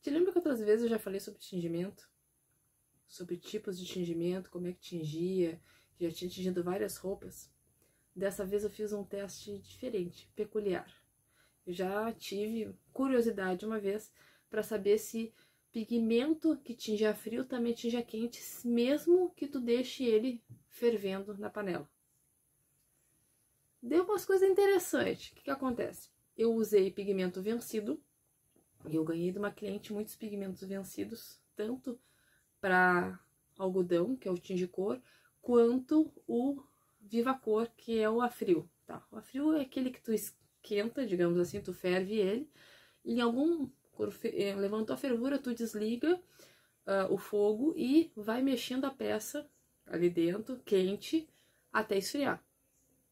Te lembra que outras vezes eu já falei sobre tingimento? Sobre tipos de tingimento, como é que tingia, já tinha tingido várias roupas. Dessa vez eu fiz um teste diferente, peculiar. Eu já tive curiosidade uma vez para saber se pigmento que tinge a frio também tinge a quente, mesmo que tu deixe ele fervendo na panela. Deu umas coisas interessantes. O que acontece? Eu usei pigmento vencido e eu ganhei de uma cliente muitos pigmentos vencidos, tanto para algodão, que é o tinge-cor, quanto o viva-cor, que é o a-frio, tá? O a-frio é aquele que tu esquenta, digamos assim, tu ferve ele, e em algum, levantou a fervura, tu desliga o fogo e vai mexendo a peça ali dentro, quente, até esfriar.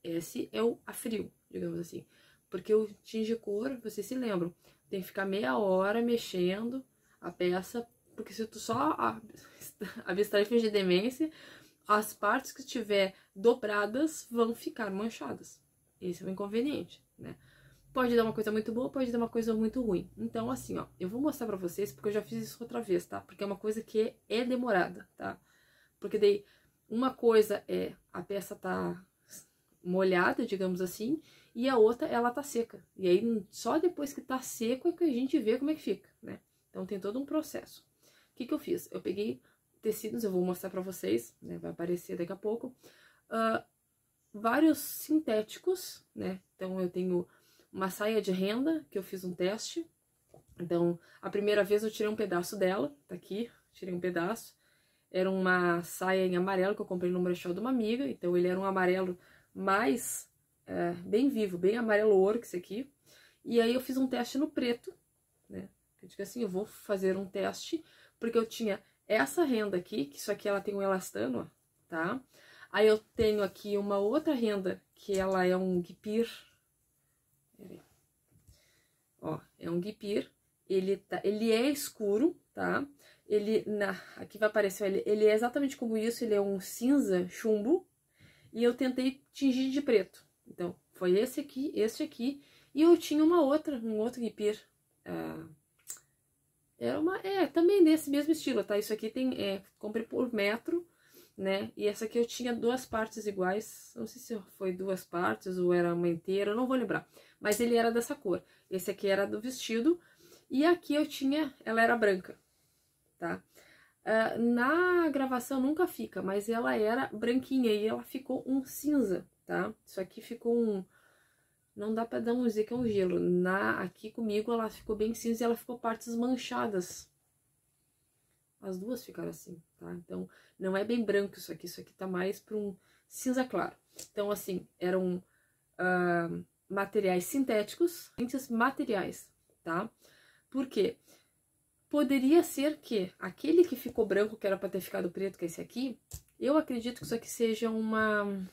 Esse é o a-frio, digamos assim. Porque o tinge-cor, vocês se lembram, tem que ficar meia hora mexendo a peça, porque se tu só abstrair e fingir demência, as partes que estiver dobradas vão ficar manchadas. Esse é o inconveniente, né? Pode dar uma coisa muito boa, pode dar uma coisa muito ruim. Então, assim, ó, eu vou mostrar pra vocês, porque eu já fiz isso outra vez, tá? Porque é uma coisa que é demorada, tá? Porque daí, uma coisa é a peça tá molhada, digamos assim, e a outra, ela tá seca. E aí, só depois que tá seco é que a gente vê como é que fica, né? Então, tem todo um processo. O que que eu fiz? Eu peguei tecidos, eu vou mostrar pra vocês, né? Vai aparecer daqui a pouco. Vários sintéticos, né? Então, eu tenho uma saia de renda, que eu fiz um teste. Então, a primeira vez eu tirei um pedaço dela, tá aqui, tirei um pedaço. Era uma saia em amarelo que eu comprei no brechó de uma amiga, então ele era um amarelo mais bem vivo, bem amarelo ouro que esse aqui. E aí eu fiz um teste no preto, né? Eu digo assim, eu vou fazer um teste, porque eu tinha essa renda aqui, que isso aqui ela tem um elastano, ó, tá? Aí eu tenho aqui uma outra renda, que ela é um guipir. Ó, é um guipir, ele é escuro, tá? Aqui vai aparecer, ele é exatamente como isso, ele é um cinza chumbo, e eu tentei tingir de preto. Então, foi esse aqui, e eu tinha um outro guipir, também nesse mesmo estilo, tá? Isso aqui comprei por metro, né? E essa aqui eu tinha duas partes iguais, não sei se foi duas partes ou era uma inteira, eu não vou lembrar. Mas ele era dessa cor. Esse aqui era do vestido. E aqui eu tinha, ela era branca, tá? Na gravação nunca fica, mas ela era branquinha e ela ficou um cinza, tá? Isso aqui ficou um... Não dá pra dizer que é um gelo. Aqui comigo ela ficou bem cinza e ela ficou partes manchadas. As duas ficaram assim, tá? Então, não é bem branco isso aqui tá mais para um cinza claro. Então, assim, eram materiais sintéticos, materiais, tá? Por quê? Poderia ser que aquele que ficou branco, que era para ter ficado preto, que é esse aqui, eu acredito que isso aqui seja uma...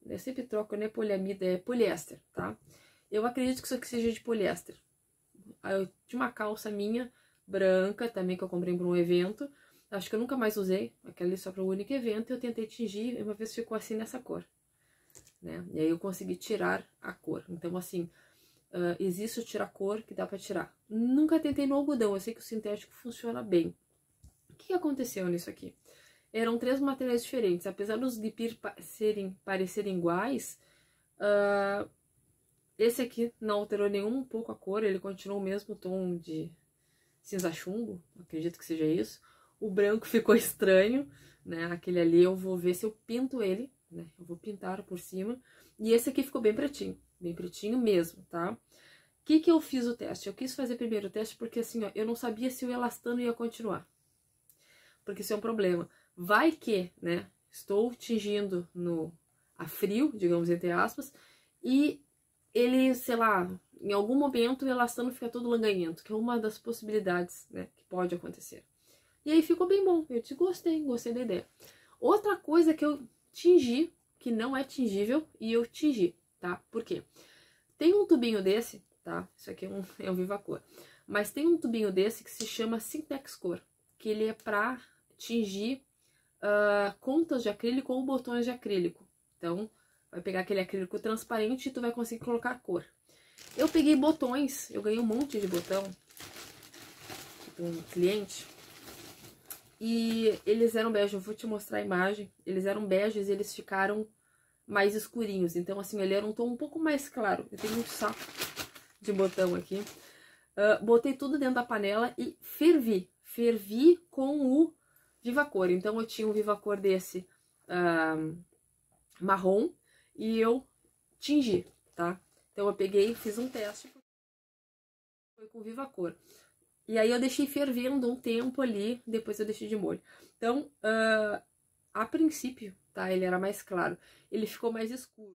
Eu sempre troco, não é poliamida, é poliéster, tá? Eu acredito que isso aqui seja de poliéster. Eu tinha uma calça minha branca também, que eu comprei para um evento. Acho que eu nunca mais usei, aquela ali só para o único evento. Eu tentei tingir e uma vez ficou assim nessa cor, né? E aí eu consegui tirar a cor. Então, assim, existe o tirar-cor que dá para tirar. Nunca tentei no algodão, eu sei que o sintético funciona bem. O que aconteceu nisso aqui? Eram 3 materiais diferentes. Apesar dos guipir parecerem iguais, esse aqui não alterou um pouco a cor, ele continuou o mesmo tom de cinza chumbo, acredito que seja isso. O branco ficou estranho, né? Aquele ali eu vou ver se eu pinto ele, né? Eu vou pintar por cima. E esse aqui ficou bem pretinho mesmo, tá? O que eu fiz o teste? Eu quis fazer primeiro o teste porque assim, ó, eu não sabia se o elastano ia continuar. Porque isso é um problema. Vai que, né? Estou tingindo a frio, digamos, entre aspas, e ele, sei lá, em algum momento o elastano fica todo langanhento, que é uma das possibilidades, né, que pode acontecer. E aí ficou bem bom, eu te gostei da ideia. Outra coisa que eu tingi, que não é tingível, e eu tingi, tá? Por quê? Tem um tubinho desse, tá? Isso aqui é um Viva-Cor. Mas tem um tubinho desse que se chama Sintex Cor, que ele é pra tingir contas de acrílico ou botões de acrílico. Então, vai pegar aquele acrílico transparente e tu vai conseguir colocar cor. Eu peguei botões, eu ganhei um monte de botão. um cliente. E eles eram bege, eu vou te mostrar a imagem. Eles eram beges e eles ficaram mais escurinhos. Então, assim, ele era um tom um pouco mais claro. Eu tenho um saco de botão aqui. Botei tudo dentro da panela e fervi. Fervi com o Vivacor. Então, eu tinha um Vivacor desse marrom e eu tingi, tá? Então, eu peguei e fiz um teste. Foi com Vivacor. E aí, eu deixei fervendo um tempo ali, depois eu deixei de molho. Então, a princípio, tá? Ele era mais claro. Ele ficou mais escuro.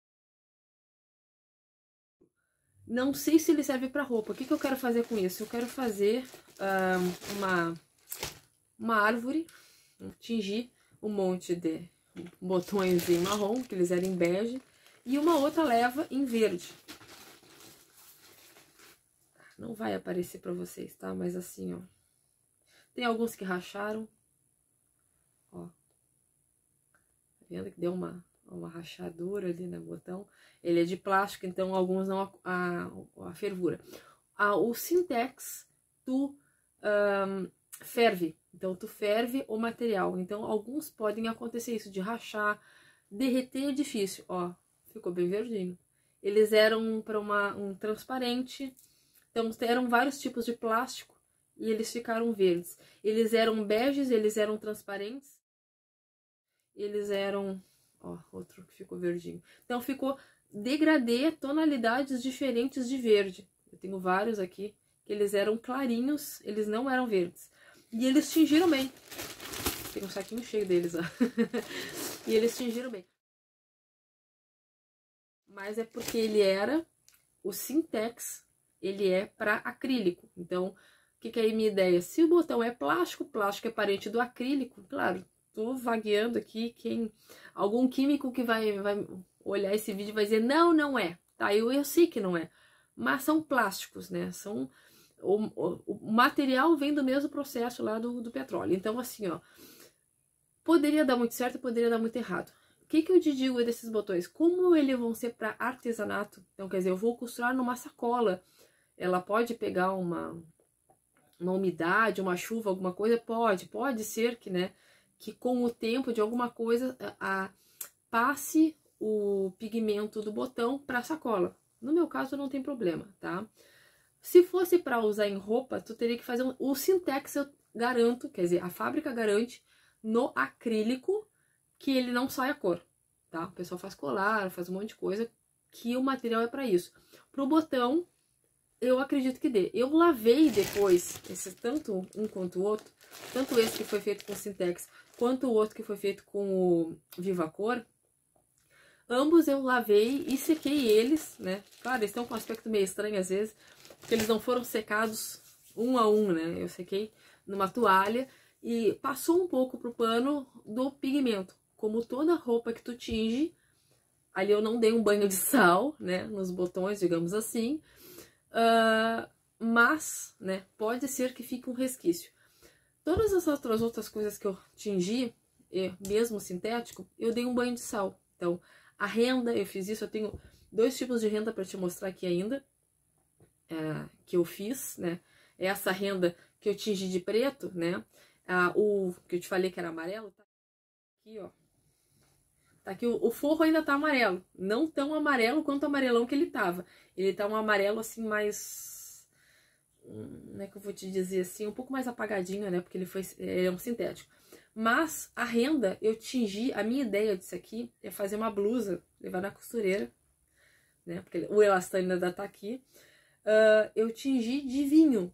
Não sei se ele serve para roupa. O que eu quero fazer com isso? Eu quero fazer uma árvore, tingir um monte de botões em marrom, que eles eram em bege, e uma outra leva em verde. Não vai aparecer para vocês, tá? Mas assim, ó. Tem alguns que racharam. Ó. Tá vendo que deu uma rachadura ali no botão? Ele é de plástico, então alguns não a fervura. O Sintex, tu ferve. Então, tu ferve o material. Então, alguns podem acontecer isso, de rachar, derreter é difícil. Ó, ficou bem verdinho. Eles eram para um transparente. Então, eram vários tipos de plástico e eles ficaram verdes. Eles eram beges, eles eram transparentes. Eles eram... Ó, outro que ficou verdinho. Então, ficou degradê, tonalidades diferentes de verde. Eu tenho vários aqui, que eles eram clarinhos, eles não eram verdes. E eles tingiram bem. Tem um saquinho cheio deles, ó. E eles tingiram bem. Mas é porque ele era... O Sintex, ele é para acrílico. Então, o que é a minha ideia? Se o botão é plástico, plástico é parente do acrílico, claro, tô vagueando aqui, algum químico que vai olhar esse vídeo vai dizer, não, não é. Tá, eu sei que não é. Mas são plásticos, né? O material vem do mesmo processo lá do petróleo. Então, assim, ó, poderia dar muito certo, poderia dar muito errado. O que eu te digo desses botões? Como eles vão ser para artesanato? Então, quer dizer, eu vou costurar numa sacola. Ela pode pegar uma umidade, uma chuva, alguma coisa? Pode ser que, né, que com o tempo de alguma coisa passe o pigmento do botão para a sacola. No meu caso não tem problema, tá? Se fosse para usar em roupa, tu teria que fazer o Sintex, eu garanto, quer dizer, a fábrica garante no acrílico que ele não sai a cor, tá? O pessoal faz colar, faz um monte de coisa, que o material é para isso. Pro botão, eu acredito que dê. Eu lavei depois, tanto um quanto o outro, tanto esse que foi feito com o Sintex, quanto o outro que foi feito com o Vivacor. Ambos eu lavei e sequei eles, né? Claro, eles estão com um aspecto meio estranho às vezes, porque eles não foram secados um a um, né? Eu sequei numa toalha e passou um pouco pro pano do pigmento. Como toda roupa que tu tinge, ali eu não dei um banho de sal, né? Nos botões, digamos assim. Mas, né, pode ser que fique um resquício. Todas as outras coisas que eu tingi, mesmo sintético, eu dei um banho de sal. Então, a renda, eu fiz isso, eu tenho 2 tipos de renda para te mostrar aqui ainda, que eu fiz, né? Essa renda que eu tingi de preto, né? O que eu te falei que era amarelo, tá aqui, ó. Tá aqui, o forro ainda tá amarelo. Não tão amarelo quanto o amarelão que ele tava. Ele tá um amarelo assim mais... Como é que eu vou te dizer assim? Um pouco mais apagadinho, né? Porque ele é um sintético. Mas a renda, eu tingi... A minha ideia disso aqui é fazer uma blusa, levar na costureira, né? Porque o elastano ainda tá aqui. Eu tingi de vinho.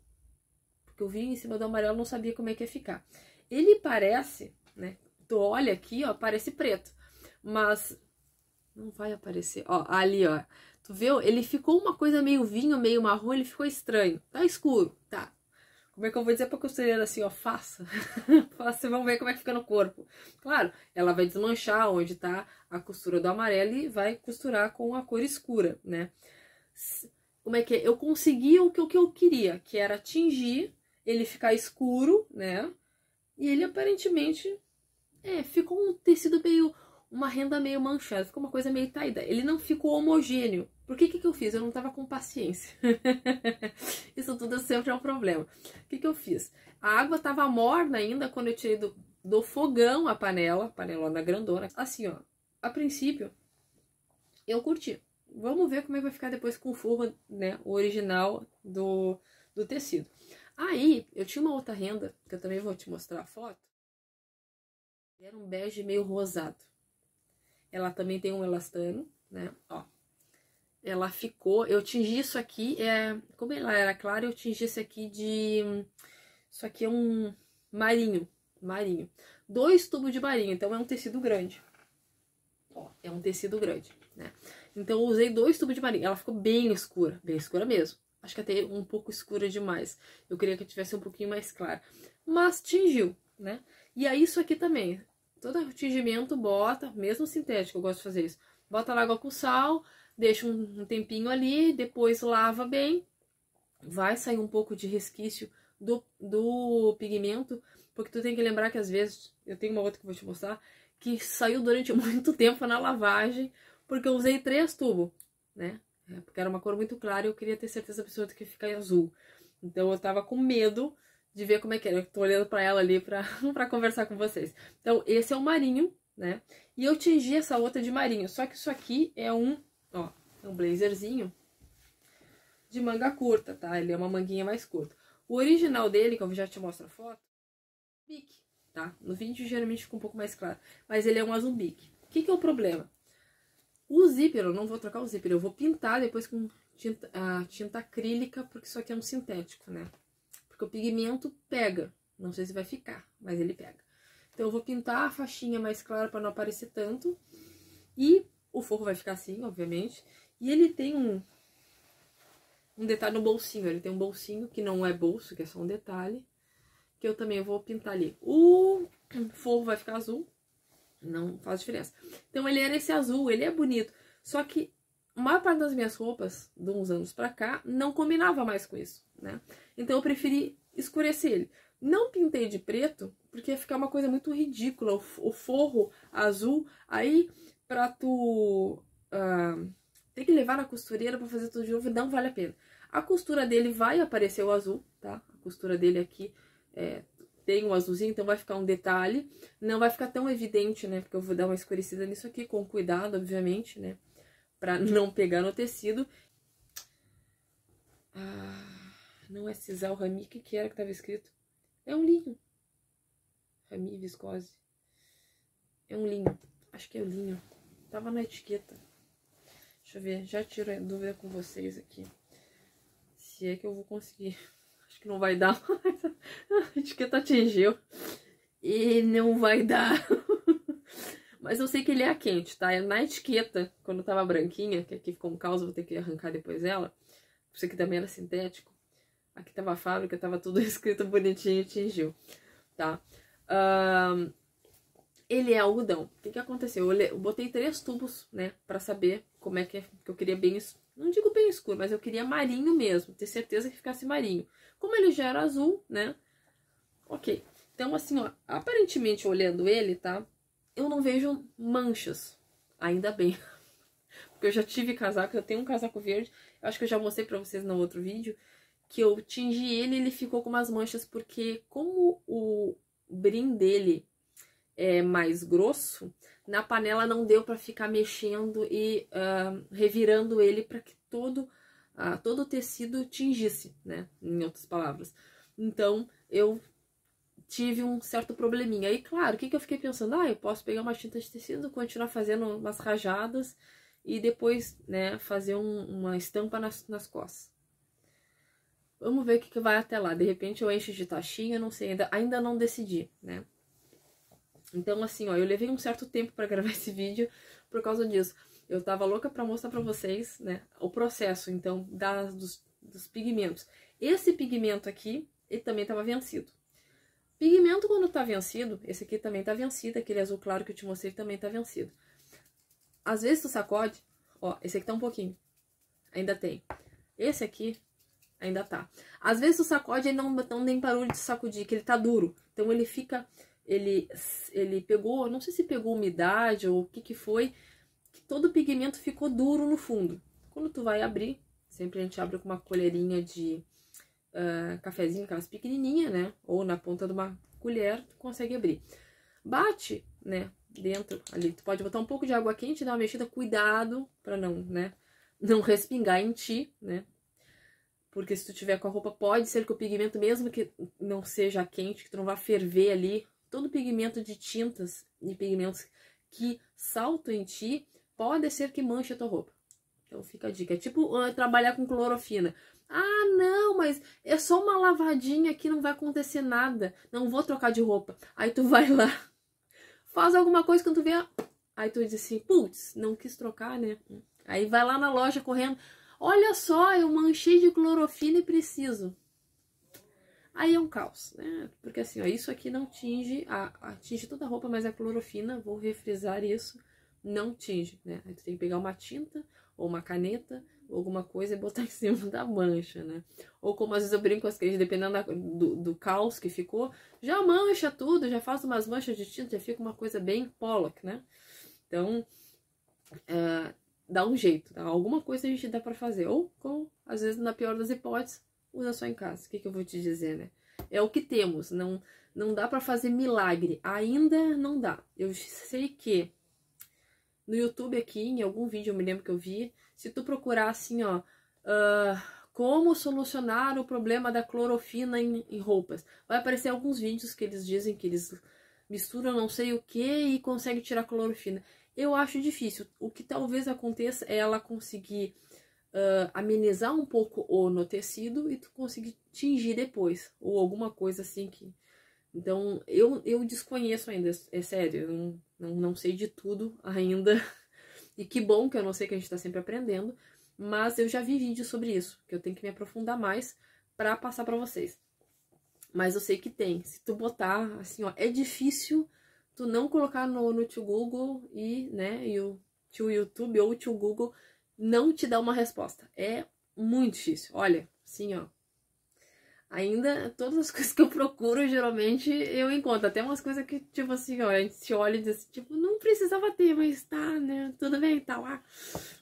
Porque o vinho em cima do amarelo eu não sabia como é que ia ficar. Ele parece, né? Tu olha aqui, ó, parece preto. Mas não vai aparecer. Ó, ali, ó. Tu viu? Ele ficou uma coisa meio vinho, meio marrom, ele ficou estranho. Tá escuro, tá. Como é que eu vou dizer pra costureira assim, ó, faça? Faça, vamos ver como é que fica no corpo. Claro, ela vai desmanchar onde tá a costura do amarelo e vai costurar com a cor escura, né? Como é que é? Eu consegui o que eu queria, que era tingir, ele ficar escuro, né? E ele aparentemente, ficou um tecido meio... Uma renda meio manchada, ficou uma coisa meio tie-dye. Ele não ficou homogêneo, Por que eu fiz? Eu não tava com paciência. Isso tudo sempre é um problema. O que eu fiz? A água tava morna ainda quando eu tirei do fogão a panelona grandona. Assim, ó, a princípio, eu curti. Vamos ver como é que vai ficar depois com o forro, né, o original do tecido. Aí, eu tinha uma outra renda, que eu também vou te mostrar a foto. Era um bege meio rosado. Ela também tem um elastano, né, ó. Ela ficou, eu tingi isso aqui, como ela era clara, eu tingi isso aqui isso aqui é um marinho. 2 tubos de marinho, então é um tecido grande. Ó, é um tecido grande, né? Então eu usei 2 tubos de marinho, ela ficou bem escura mesmo. Acho que até um pouco escura demais. Eu queria que tivesse um pouquinho mais clara. Mas tingiu, né? E aí isso aqui também, todo tingimento bota, mesmo sintético, eu gosto de fazer isso. Bota na água com sal, deixa um tempinho ali, depois lava bem. Vai sair um pouco de resquício do pigmento, porque tu tem que lembrar que às vezes, eu tenho uma outra que eu vou te mostrar, que saiu durante muito tempo na lavagem, porque eu usei 3 tubos, né? Porque era uma cor muito clara e eu queria ter certeza absoluta que fica azul. Então eu tava com medo de ver como é que era. Eu tô olhando pra ela ali pra conversar com vocês. Então esse é o marinho, né? E eu tingi essa outra de marinho, só que isso aqui é um blazerzinho de manga curta, tá? Ele é uma manguinha mais curta. O original dele, que eu já te mostro a foto, bique, tá? No vídeo geralmente fica um pouco mais claro, mas ele é um azul bique. O que é o problema? O zíper, eu não vou trocar o zíper, eu vou pintar depois com tinta acrílica, porque isso aqui é um sintético, né? Porque o pigmento pega, não sei se vai ficar, mas ele pega. Então eu vou pintar a faixinha mais clara para não aparecer tanto, e o forro vai ficar assim, obviamente, e ele tem um detalhe no bolsinho, ele tem um bolsinho que não é bolso, que é só um detalhe, que eu também vou pintar ali. O forro vai ficar azul, não faz diferença. Então ele era esse azul, ele é bonito, só que a maior parte das minhas roupas, de uns anos pra cá, não combinava mais com isso, né? Então eu preferi escurecer ele. Não pintei de preto, porque ia ficar uma coisa muito ridícula, o forro azul, aí pra tu ter que levar na costureira pra fazer tudo de novo, não vale a pena. A costura dele vai aparecer o azul, tá? A costura dele aqui tem um azulzinho, então vai ficar um detalhe. Não vai ficar tão evidente, né? Porque eu vou dar uma escurecida nisso aqui, com cuidado, obviamente, né? Pra não pegar no tecido. Não é sisal, rami, o que era que tava escrito? É um linho. Rami, viscose. É um linho. Acho que é o linho. Tava na etiqueta. Deixa eu ver, já tiro a dúvida com vocês aqui. Se é que eu vou conseguir. Acho que não vai dar, mas a etiqueta atingiu. E não vai dar. Mas eu sei que ele é quente, tá? É na etiqueta, quando tava branquinha, que aqui ficou um caos, vou ter que arrancar depois ela. Isso aqui também era sintético. Aqui tava a fábrica, tava tudo escrito bonitinho e atingiu, tá? Ele é algodão. O que aconteceu? Eu botei 3 tubos, né? Pra saber como é que eu queria bem... Não digo bem escuro, mas eu queria marinho mesmo. Ter certeza que ficasse marinho. Como ele já era azul, né? Ok. Então, assim, ó. Aparentemente, olhando ele, tá? Eu não vejo manchas. Ainda bem. Porque eu já tive casaco. Eu tenho um casaco verde. Eu acho que eu já mostrei pra vocês no outro vídeo. Que eu tingi ele e ele ficou com umas manchas. Porque como o brim dele é mais grosso, na panela não deu para ficar mexendo e revirando ele para que todo o tecido tingisse, né? Em outras palavras. Então, eu tive um certo probleminha. Aí, claro, o que eu fiquei pensando? Eu posso pegar uma tinta de tecido, continuar fazendo umas rajadas e depois, né, fazer uma estampa nas costas. Vamos ver o que vai até lá. De repente eu encho de taxinha, não sei, ainda não decidi, né? Então, assim, ó, eu levei um certo tempo pra gravar esse vídeo por causa disso. Eu tava louca pra mostrar pra vocês, né, o processo, então, dos pigmentos. Esse pigmento aqui, ele também tava vencido. Pigmento, quando tá vencido, esse aqui também tá vencido, aquele azul claro que eu te mostrei também tá vencido. Às vezes tu sacode, ó, esse aqui tá um pouquinho, ainda tem. Esse aqui ainda tá. Às vezes tu sacode e não nem parou de sacudir, que ele tá duro. Então ele fica... Ele pegou, não sei se pegou umidade ou o que foi, que todo o pigmento ficou duro no fundo. Quando tu vai abrir, sempre a gente abre com uma colherinha de cafezinho, aquelas pequenininhas, né? Ou na ponta de uma colher, tu consegue abrir. Bate, né? Dentro ali, tu pode botar um pouco de água quente e dar uma mexida, cuidado pra não, né? Não respingar em ti, né? Porque se tu tiver com a roupa, pode ser que o pigmento, mesmo que não seja quente, que tu não vá ferver ali, todo pigmento de tintas e pigmentos que saltam em ti, pode ser que manche a tua roupa. Então fica a dica. É tipo trabalhar com clorofina. Ah, não, mas é só uma lavadinha aqui, não vai acontecer nada. Não vou trocar de roupa. Aí tu vai lá, faz alguma coisa, quando tu vê... Aí tu diz assim, putz, não quis trocar, né? Aí vai lá na loja correndo. Olha só, eu manchei de clorofina e preciso. Aí é um caos, né? Porque assim, ó, isso aqui não tinge, atinge toda a roupa, mas a clorofina, vou refrisar isso, não tinge, né? Aí tu tem que pegar uma tinta ou uma caneta, ou alguma coisa e botar em cima da mancha, né? Ou como às vezes eu brinco com as crianças, dependendo do caos que ficou, já mancha tudo, já faz umas manchas de tinta, já fica uma coisa bem Pollock, né? Então, dá um jeito, tá? Alguma coisa a gente dá pra fazer. Ou, às vezes, na pior das hipóteses, usa só em casa. O que eu vou te dizer, né? É o que temos. Não dá pra fazer milagre. Ainda não dá. Eu sei que no YouTube aqui, em algum vídeo, eu me lembro que eu vi, se tu procurar assim, ó, como solucionar o problema da clorofina em roupas, vai aparecer alguns vídeos que eles dizem que eles misturam não sei o que e conseguem tirar clorofina. Eu acho difícil. O que talvez aconteça é ela conseguir amenizar um pouco no tecido e tu conseguir tingir depois. Ou alguma coisa assim que... Então, eu desconheço ainda, é sério. Eu não sei de tudo ainda. E que bom que eu não sei, que a gente tá sempre aprendendo. Mas eu já vi vídeos sobre isso, que eu tenho que me aprofundar mais pra passar pra vocês. Mas eu sei que tem. Se tu botar, assim, ó, é difícil... tu não colocar no tio Google e o tio YouTube ou o tio Google não te dá uma resposta. É muito difícil. Olha, assim, ó. Ainda, todas as coisas que eu procuro, geralmente, eu encontro. Até umas coisas que, tipo assim, ó, a gente se olha e diz, tipo, não precisava ter, mas tá, né? Tudo bem, tá lá.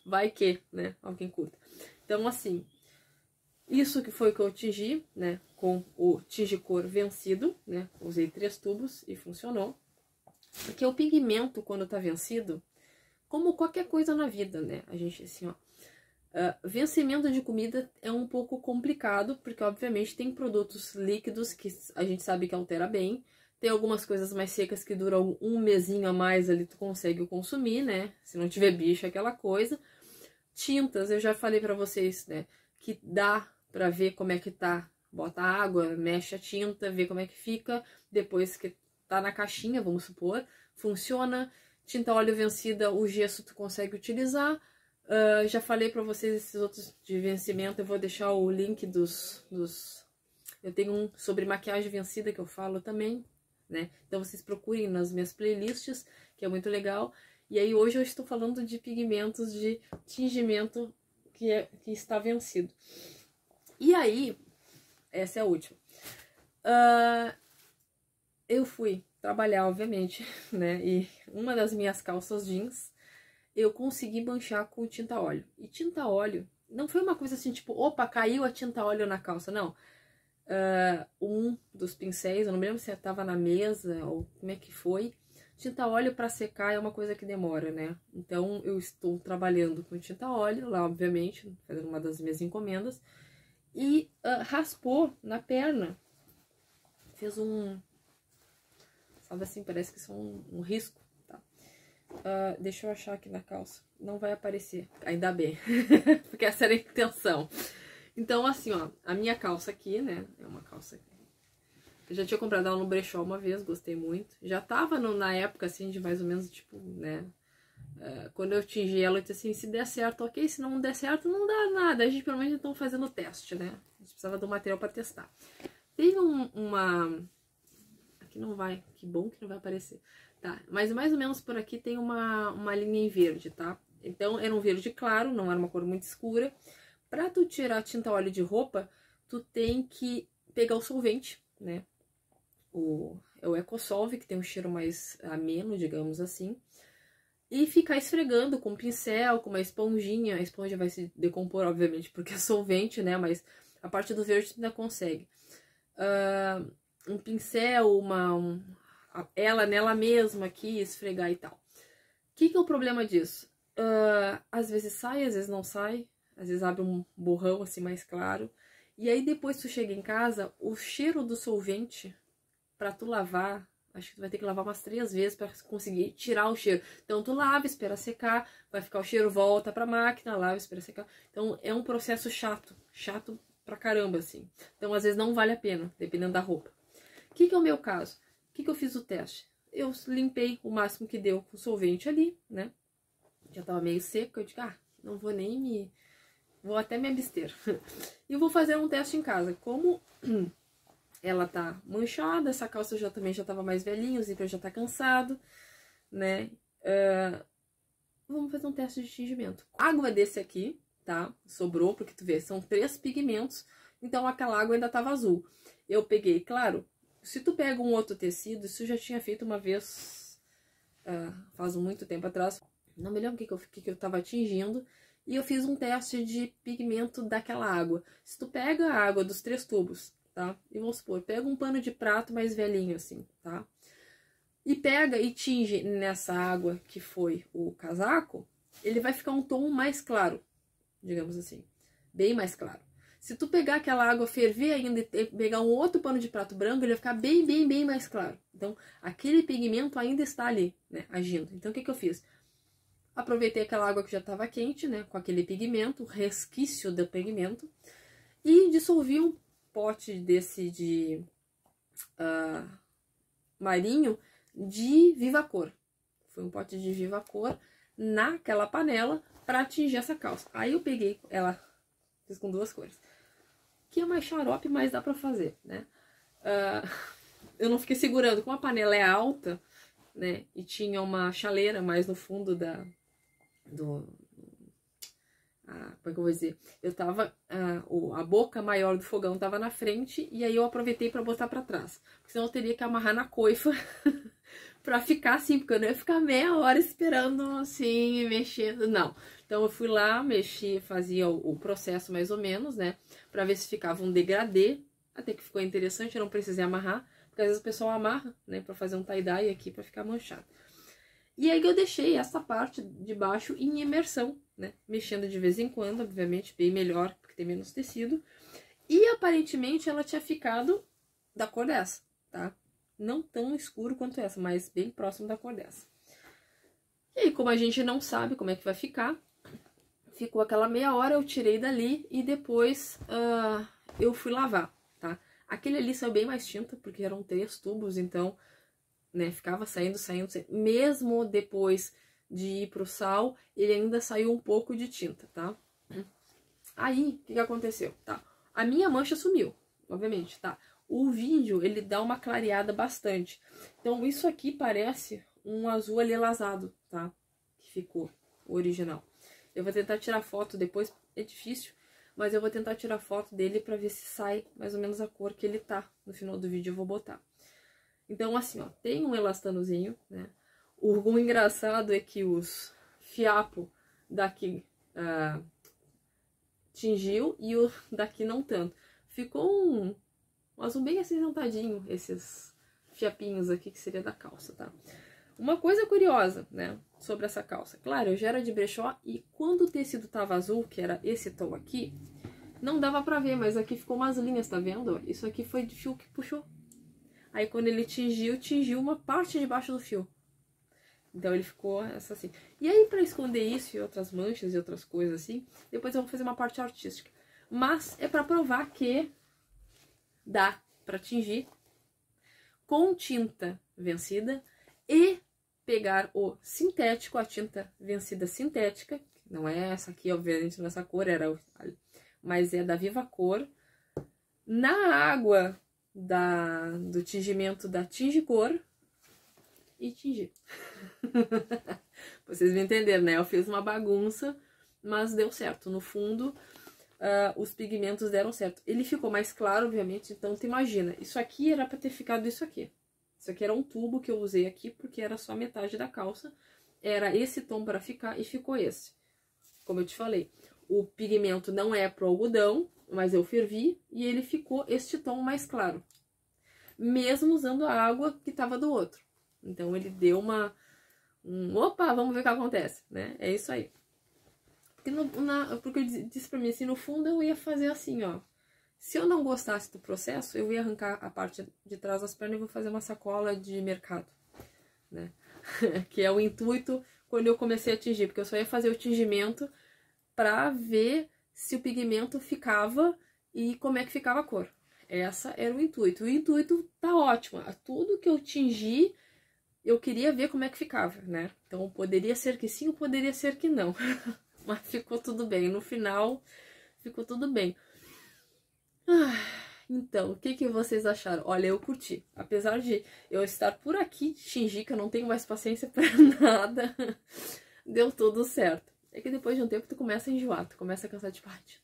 Vai que, né? Alguém curta. Então, assim, isso que foi que eu tingi, né? Com o Tingicor vencido, né? Usei 3 tubos e funcionou. Porque o pigmento, quando tá vencido, como qualquer coisa na vida, né? A gente, assim, ó... vencimento de comida é um pouco complicado, porque, obviamente, tem produtos líquidos que a gente sabe que altera bem. Tem algumas coisas mais secas que duram um mesinho a mais ali, tu consegue consumir, né? Se não tiver bicho, aquela coisa. Tintas, eu já falei pra vocês, né? Que dá pra ver como é que tá. Bota água, mexe a tinta, vê como é que fica. Depois que tá na caixinha, vamos supor, funciona. Tinta óleo vencida, o gesso tu consegue utilizar. Já falei pra vocês esses outros de vencimento, eu vou deixar o link dos... Eu tenho um sobre maquiagem vencida que eu falo também, né? Então vocês procurem nas minhas playlists, que é muito legal. E aí hoje eu estou falando de pigmentos de tingimento que está vencido. E aí, essa é a última. Eu fui trabalhar, obviamente, né? E uma das minhas calças jeans, eu consegui manchar com tinta óleo. E tinta óleo não foi uma coisa assim, tipo, opa, caiu a tinta óleo na calça, não. Um dos pincéis, eu não me lembro se estava na mesa ou como é que foi. Tinta óleo para secar é uma coisa que demora, né? Então eu estou trabalhando com tinta óleo, lá obviamente, fazendo uma das minhas encomendas. E raspou na perna. Fez sabe assim, parece que são um risco, tá? Deixa eu achar aqui na calça. Não vai aparecer, ainda bem, porque essa era a intenção. Então, assim, ó, a minha calça aqui, né, é uma calça... Eu já tinha comprado ela no brechó uma vez, gostei muito. Já tava na época, assim, de mais ou menos, tipo, né... quando eu tingi ela, eu disse assim, se der certo, ok. Se não der certo, não dá nada. A gente, pelo menos, então, fazendo o teste, né? A gente precisava do material pra testar. Tem uma... Aqui não vai, que bom que não vai aparecer. Tá, mas mais ou menos por aqui tem uma linha em verde, tá? Então, era um verde claro, não era uma cor muito escura. Pra tu tirar tinta óleo de roupa, tu tem que pegar o solvente, né? É o EcoSolve, que tem um cheiro mais ameno, digamos assim. E ficar esfregando com um pincel, com uma esponjinha. A esponja vai se decompor, obviamente, porque é solvente, né? Mas a parte do verde ainda consegue. Um pincel, ela nela mesma aqui, esfregar e tal. O que é o problema disso? Às vezes sai, às vezes não sai. Às vezes abre um borrão assim mais claro. E aí depois tu chega em casa, o cheiro do solvente, pra tu lavar, acho que tu vai ter que lavar umas 3 vezes pra conseguir tirar o cheiro. Então tu lava, espera secar, vai ficar o cheiro, volta pra máquina, lava, espera secar. Então é um processo chato pra caramba, assim. Então às vezes não vale a pena, dependendo da roupa. O que é o meu caso? O que eu fiz o teste? Eu limpei o máximo que deu com solvente ali, né? Já tava meio seco, eu digo, não vou nem me... Vou até me abster. E vou fazer um teste em casa. Como ela tá manchada, essa calça também já tava mais velhinha, o zíper já tá cansado, né? Vamos fazer um teste de tingimento. Água desse aqui, tá? Sobrou, porque tu vê, são 3 pigmentos, então aquela água ainda tava azul. Eu peguei, claro, se tu pega um outro tecido, isso eu já tinha feito uma vez, faz muito tempo atrás, não me lembro o que eu tava tingindo, e eu fiz um teste de pigmento daquela água. Se tu pega a água dos 3 tubos, tá? E vamos supor, pega um pano de prato mais velhinho assim, tá? E pega e tinge nessa água que foi o casaco, ele vai ficar um tom mais claro, digamos assim, bem mais claro. Se tu pegar aquela água, ferver ainda e pegar um outro pano de prato branco, ele vai ficar bem mais claro. Então, aquele pigmento ainda está ali, né, agindo. Então, o que eu fiz? Aproveitei aquela água que já estava quente, né, com aquele pigmento, resquício do pigmento, e dissolvi um pote desse de marinho de Viva Cor. Foi um pote de Viva Cor naquela panela para tingir essa calça. Aí eu peguei ela, fiz com 2 cores. Que é mais xarope, mas dá pra fazer, né? Eu não fiquei segurando, como a panela é alta, né? E tinha uma chaleira mais no fundo como é que eu vou dizer? Eu tava, a boca maior do fogão tava na frente, e aí eu aproveitei pra botar pra trás. Porque senão eu teria que amarrar na coifa pra ficar assim, porque eu não ia ficar meia hora esperando assim, mexendo, não. Então eu fui lá, mexi, fazia o processo mais ou menos, né? Pra ver se ficava um degradê, até que ficou interessante, eu não precisei amarrar, porque às vezes o pessoal amarra, né, pra fazer um tie-dye aqui, pra ficar manchado. E aí eu deixei essa parte de baixo em imersão, né? Mexendo de vez em quando, obviamente, bem melhor, porque tem menos tecido. E aparentemente ela tinha ficado da cor dessa, tá? Não tão escuro quanto essa, mas bem próximo da cor dessa. E aí, como a gente não sabe como é que vai ficar, ficou aquela meia hora, eu tirei dali e depois eu fui lavar, tá? Aquele ali saiu bem mais tinta, porque eram 3 tubos, então... né, ficava saindo, mesmo depois de ir pro sal, ele ainda saiu um pouco de tinta, tá? Aí, o que aconteceu, tá? A minha mancha sumiu, obviamente, tá? O vídeo, ele dá uma clareada bastante. Então, isso aqui parece um azul alelazado, tá? Que ficou o original. Eu vou tentar tirar foto depois, é difícil, mas eu vou tentar tirar foto dele pra ver se sai mais ou menos a cor que ele tá. No final do vídeo eu vou botar. Então, assim, ó, tem um elastanozinho, né? O engraçado é que os fiapos daqui tingiu e o daqui não tanto. Ficou um azul bem acinzentadinho, esses fiapinhos aqui, que seria da calça, tá? Uma coisa curiosa, né, sobre essa calça. Claro, eu já era de brechó e quando o tecido tava azul, que era esse tom aqui, não dava pra ver, mas aqui ficou umas linhas, tá vendo? Isso aqui foi de fio que puxou. Aí quando ele tingiu uma parte de baixo do fio. Então ele ficou essa assim. E aí pra esconder isso e outras manchas e outras coisas assim, depois eu vou fazer uma parte artística. Mas é pra provar que dá pra tingir com tinta vencida e pegar o sintético, a tinta vencida sintética, não é essa aqui, obviamente, nessa cor, mas é da Viva Cor, na água do tingimento da Tinge-Cor e tingir. Vocês me entenderam, né? Eu fiz uma bagunça, mas deu certo. No fundo, os pigmentos deram certo. Ele ficou mais claro, obviamente, então tu imagina. Isso aqui era pra ter ficado isso aqui. Isso aqui era um tubo que eu usei aqui, porque era só metade da calça. era esse tom para ficar e ficou esse. Como eu te falei, o pigmento não é pro algodão, mas eu fervi e ele ficou este tom mais claro. Mesmo usando a água que tava do outro. Então ele deu opa, vamos ver o que acontece, né? É isso aí. Porque eu disse pra mim assim, no fundo eu ia fazer assim, ó. Se eu não gostasse do processo, eu ia arrancar a parte de trás das pernas e vou fazer uma sacola de mercado, né? Que é o intuito quando eu comecei a tingir, porque eu só ia fazer o tingimento pra ver se o pigmento ficava e como é que ficava a cor. Essa era o intuito. O intuito tá ótimo. Tudo que eu tingi, eu queria ver como é que ficava, né? Então poderia ser que sim ou poderia ser que não. Mas ficou tudo bem. No final, ficou tudo bem. Então, o que vocês acharam? Olha, eu curti. Apesar de eu estar por aqui de tingir, que eu não tenho mais paciência pra nada, deu tudo certo. É que depois de um tempo tu começa a enjoar, tu começa a cansar de parte.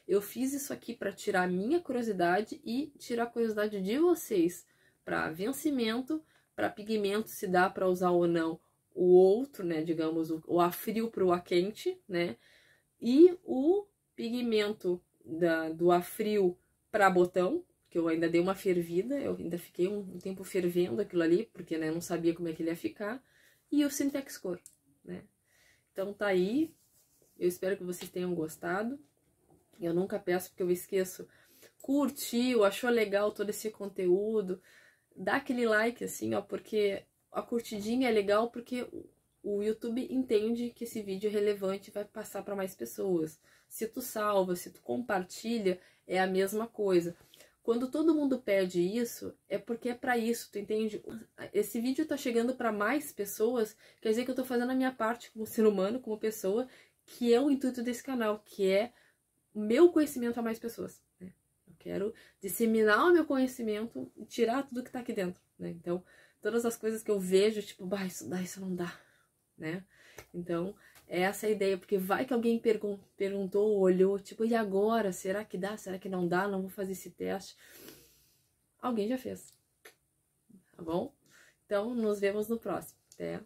Eu fiz isso aqui pra tirar a minha curiosidade e tirar a curiosidade de vocês. Pra vencimento, pra pigmento, se dá pra usar ou não o outro, né, digamos, o a frio pro a quente, né, e o pigmento do a frio para botão, que eu ainda dei uma fervida, eu ainda fiquei um tempo fervendo aquilo ali, porque, né, eu não sabia como é que ele ia ficar, e o Sintex Cor, né. Então tá aí, eu espero que vocês tenham gostado, eu nunca peço porque eu esqueço. Curtiu, achou legal todo esse conteúdo, dá aquele like assim, ó, porque a curtidinha é legal porque o YouTube entende que esse vídeo é relevante e vai passar para mais pessoas. Se tu salva, se tu compartilha, é a mesma coisa. Quando todo mundo pede isso, é porque é para isso, tu entende? Esse vídeo tá chegando para mais pessoas, quer dizer que eu tô fazendo a minha parte como ser humano, como pessoa, que é o intuito desse canal, que é o meu conhecimento a mais pessoas, né? Eu quero disseminar o meu conhecimento e tirar tudo que tá aqui dentro, né? Então, todas as coisas que eu vejo, tipo, bah, isso dá, isso não dá, né? Então, essa é a ideia, porque vai que alguém perguntou, olhou, tipo, e agora? Será que dá? Será que não dá? Não vou fazer esse teste. Alguém já fez, tá bom? Então, nos vemos no próximo. Até!